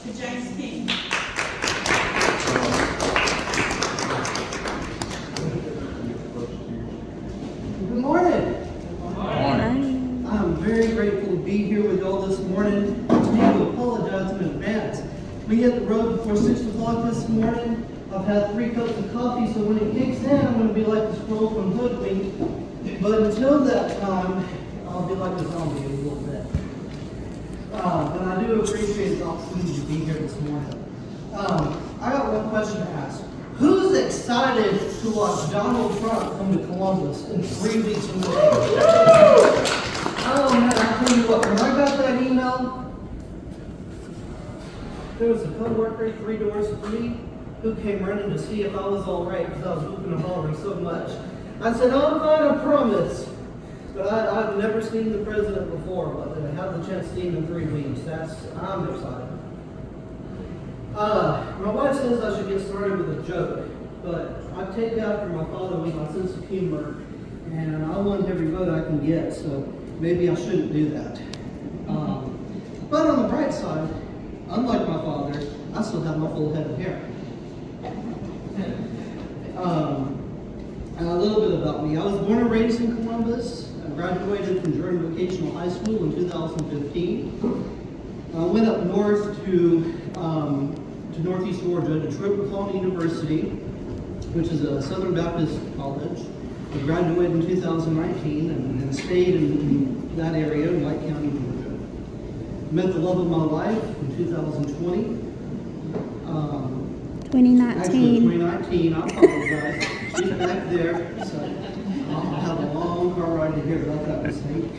to James King. Good morning. I'm very grateful to be here with y'all this morning. I need to apologize in advance. We hit the road before 6 o'clock this morning. I've had 3 cups of coffee, so when it kicks in, I'm going to be like the squirrel from Hoodwink. But until that time, I'll be like a zombie a little bit. But I do appreciate the opportunity to be here this morning. I got one question to ask. Who's excited to watch Donald Trump come to Columbus in 3 weeks from today? Oh man, I tell you what, when I got that email, there was a co-worker 3 doors from me who came running to see if I was all right because I was whooping and hollering so much. I said, "Oh, I'm fine, I promise." But I've never seen the president before, but I have the chance to see him in 3 weeks. I'm excited. My wife says I should get started with a joke, but I take after my father with my sense of humor, and I want every vote I can get, so maybe I shouldn't do that. But on the bright side, unlike my father, I still have my full head of hair. And a little bit about me. I was born and raised in Columbus. I graduated from Jordan Vocational High School in 2015. I went up north to Northeast Georgia to Troutman University, which is a Southern Baptist college. I graduated in 2019 and stayed in that area in White County, Georgia. Met the love of my life in 2020. 2019. Actually, 2019, I apologize. She's back there, so I'll have a long car ride to hear about that mistake.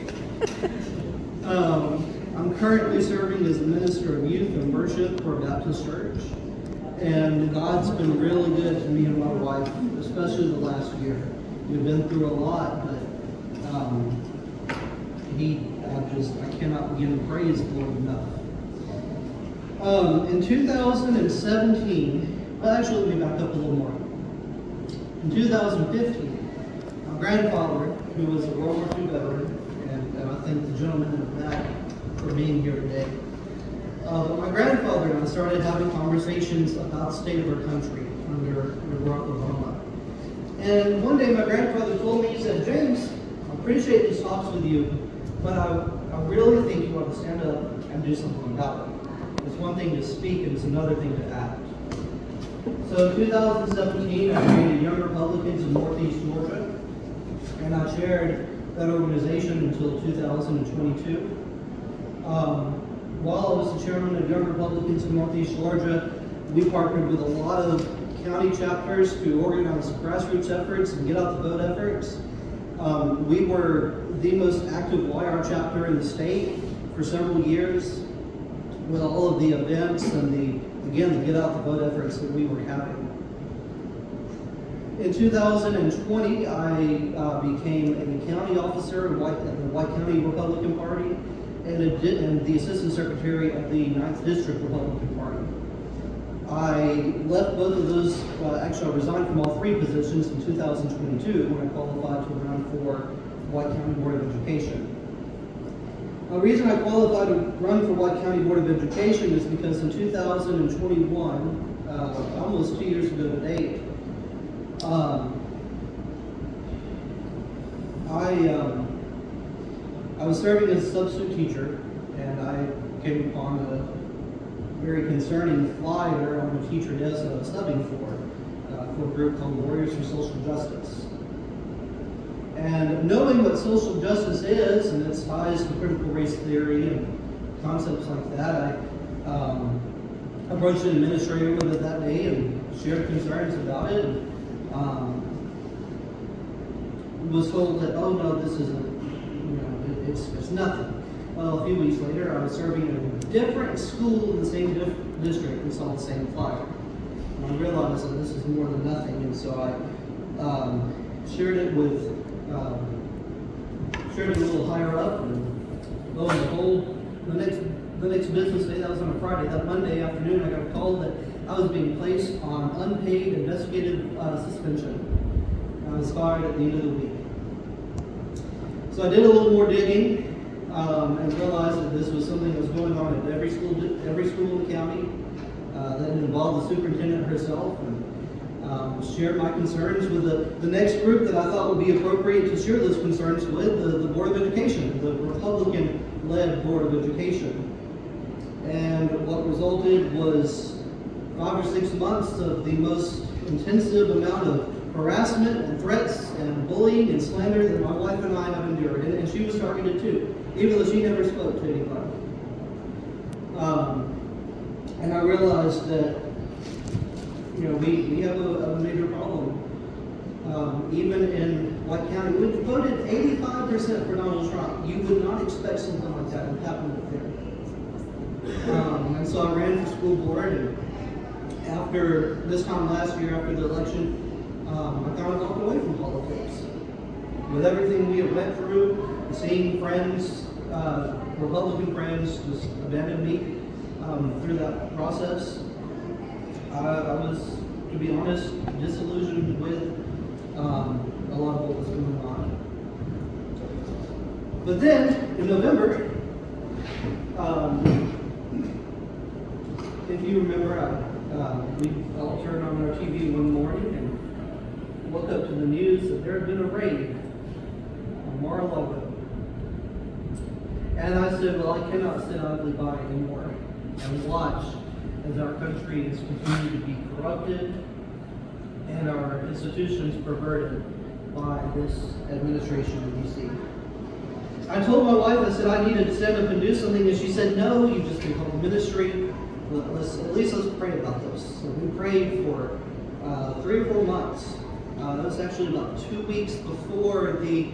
I'm currently serving as the minister of youth and worship for a Baptist church. And God's been really good to me and my wife, especially the last year. We've been through a lot, but I cannot begin to praise the Lord enough. In 2017, well, actually, let me back up a little more. In 2015, my grandfather, who was a World War II veteran, and I thank the gentleman in the back for being here today. But my grandfather and I started having conversations about the state of our country under Barack Obama. And one day my grandfather told me, he said, "James, I appreciate these talks with you, but I really think you ought to stand up and do something about it. It's one thing to speak and it's another thing to act." So in 2017, I created Young Republicans in Northeast Georgia, and I chaired that organization until 2022. While I was the chairman of Young Republicans in Northeast Georgia, we partnered with a lot of county chapters to organize grassroots efforts and get out the vote efforts. We were the most active YR chapter in the state for several years with all of the events and the get out the vote efforts that we were having. In 2020, I became a county officer in the White County Republican Party and the assistant secretary of the 9th District Republican Party. I left both of those, actually I resigned from all 3 positions in 2022 when I qualified to run for White County Board of Education. The reason I qualified to run for White County Board of Education is because in 2021, almost 2 years ago to date, I was serving as a substitute teacher, and I came upon a very concerning flyer on the teacher desk that I was subbing for a group called Warriors for Social Justice. And knowing what social justice is and its ties to critical race theory and concepts like that, I approached an administrator with it that day and shared concerns about it. And, was told that, "Oh no, this isn't, it's nothing." Well, a few weeks later, I was serving in a different school in the same district and saw the same flyer. And I realized that this is more than nothing, and so I shared it a little higher up, and lo and behold, the next business day, that was on a Friday, that Monday afternoon, I got a call that I was being placed on unpaid investigative suspension. I was fired at the end of the week. So I did a little more digging and realized that this was something that was going on at every school in the county. that involved the superintendent herself, and shared my concerns with the next group that I thought would be appropriate to share those concerns with, the Board of Education, the Republican-led Board of Education. And what resulted was 5 or 6 months of the most intensive amount of harassment and threats and bullying and slander that my wife and I have endured. And she was targeted too, even though she never spoke to anybody. And I realized that, we have a major problem. Even in White County, which voted 85% for Donald Trump, you would not expect something like that to happen up there. And so I ran for school board, and after this time last year, after the election, I kind of walked away from politics. With everything we had went through, seeing friends, Republican friends, just abandon me through that process, I was, to be honest, disillusioned with a lot of what was going on. But then, in November, if you remember, we all turned on our TV one morning and woke up to the news that there had been a raid on Mar-a-Lago. And I said, well, I cannot sit idly by anymore and watch as our country is continuing to be corrupted and our institutions perverted by this administration in D.C. I told my wife, I said I needed to stand up and do something, and she said, no, you just become a ministry. At least let's pray about this. So we prayed for 3 or 4 months. That was actually about 2 weeks before the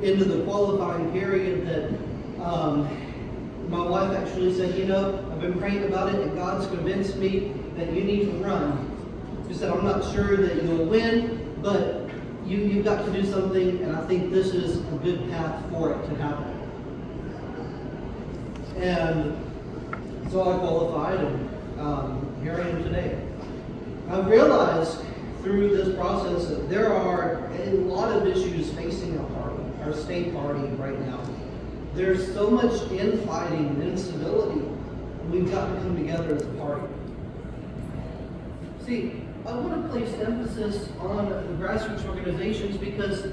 end of the qualifying period that my wife actually said, I've been praying about it, and God's convinced me that you need to run. She said, I'm not sure that you'll win, but you've got to do something, and I think this is a good path for it to happen. And so I qualified, and here I am today. I've realized through this process that there are a lot of issues facing our party, our state party right now. There's so much infighting and instability. We've got to come together as a party. See, I want to place emphasis on the grassroots organizations because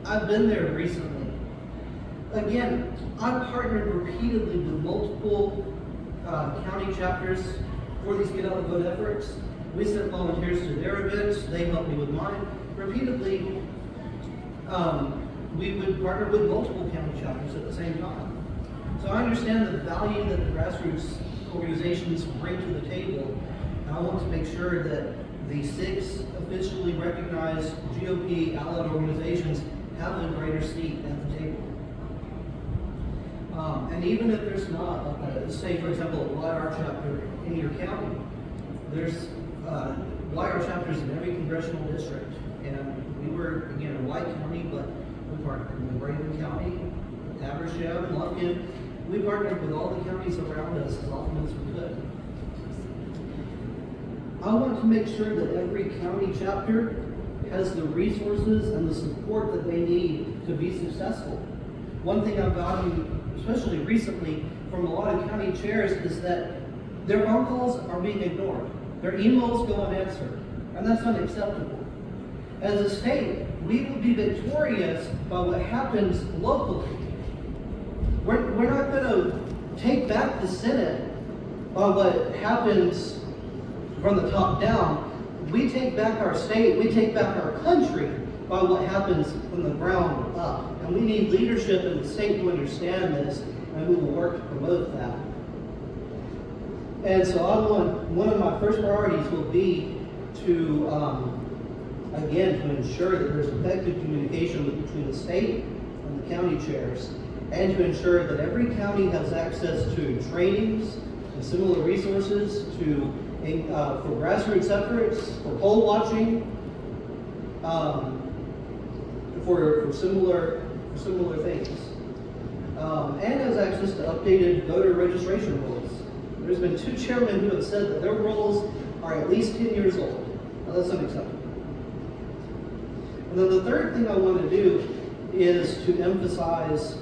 I've been there recently. Again, I've partnered repeatedly with multiple county chapters for these Get Out the Vote efforts. We sent volunteers to their events. They helped me with mine. Repeatedly, we would partner with multiple county chapters at the same time. So I understand the value that the grassroots organizations bring to the table. And I want to make sure that the 6 officially recognized GOP allied organizations have a greater seat at the table. And even if there's not, say for example, a YR chapter in your county, there's YR chapters in every congressional district. And we were, again, a white county, but we partnered with Brayton County, Habersham, Lumpkin. We partnered with all the counties around us as often as we could. I want to make sure that every county chapter has the resources and the support that they need to be successful. One thing I've gotten, especially recently, from a lot of county chairs is that their phone calls are being ignored. Their emails go unanswered, and that's unacceptable. As a state, we will be victorious by what happens locally. We're not going to take back the Senate by what happens from the top down. We take back our state, we take back our country by what happens from the ground up. And we need leadership in the state to understand this, and we will work to promote that. And so one of my first priorities will be to, again, to ensure that there's effective communication between the state and the county chairs, and to ensure that every county has access to trainings and similar resources for grassroots efforts, for poll watching, for similar things, and has access to updated voter registration rules. There's been 2 chairmen who have said that their rules are at least 10 years old. Now that's unacceptable. And then the third thing I want to do is to emphasize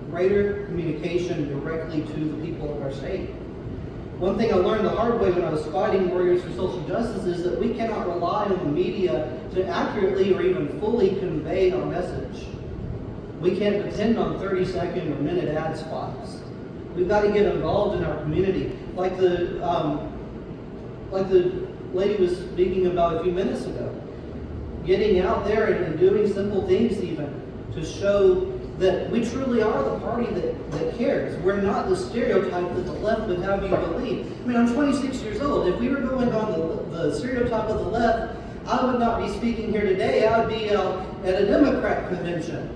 greater communication directly to the people of our state. One thing I learned the hard way when I was fighting Warriors for Social Justice is that we cannot rely on the media to accurately or even fully convey our message. We can't depend on 30-second or minute ad spots. We've got to get involved in our community. Like the lady was speaking about a few minutes ago. Getting out there and doing simple things even to show that we truly are the party that cares. We're not the stereotype that the left would have you believe. I mean, I'm 26 years old. If we were going on the stereotype of the left, I would not be speaking here today. I would be at a Democrat convention.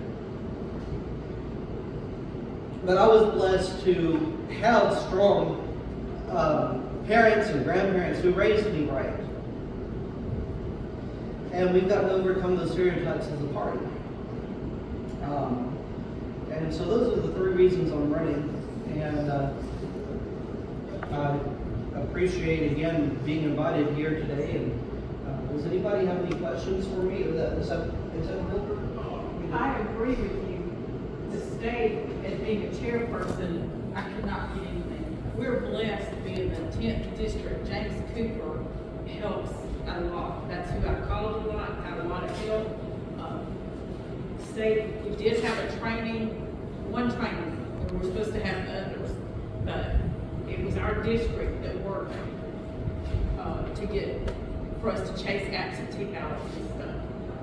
But I was blessed to have strong parents and grandparents who raised me right. And we've got to overcome those stereotypes as a party. And so those are the three reasons I'm running. And I appreciate, again, being invited here today. And does anybody have any questions for me? Is that I agree with you. The state, as being a chairperson, I could not get anything. We're blessed to be in the 10th district. James Cooper helps a lot. That's who I called a lot, got a lot of help. State, we did have a one training, and we're supposed to have others, but it was our district that worked for us to chase absentee ballots and stuff.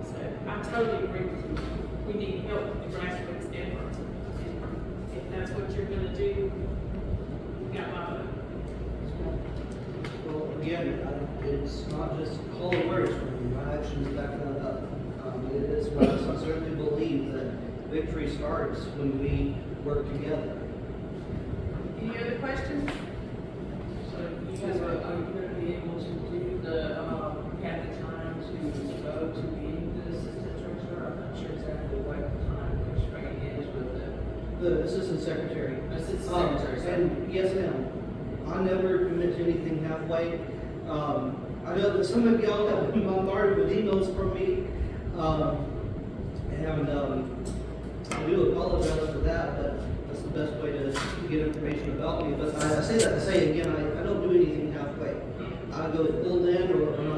So I totally agree with you. We need help with the grassroots effort. And if that's what you're gonna do, you got my vote. Well, again, it's not just hollow words from me. My actions back that up. It is what I sincerely believe that victory starts when we work together. Any other questions? So you guys are you going to be able to do the have the time to go to meeting the assistant treasurer? I'm not sure exactly what time constraint is with The assistant secretary. Assistant secretary. And yes, ma'am. I never commit to anything halfway. I know that some of y'all have been bombarded with emails from me. I do apologize for that, but that's the best way to get information about me. But I say that to say again, I don't do anything halfway. I go full in or when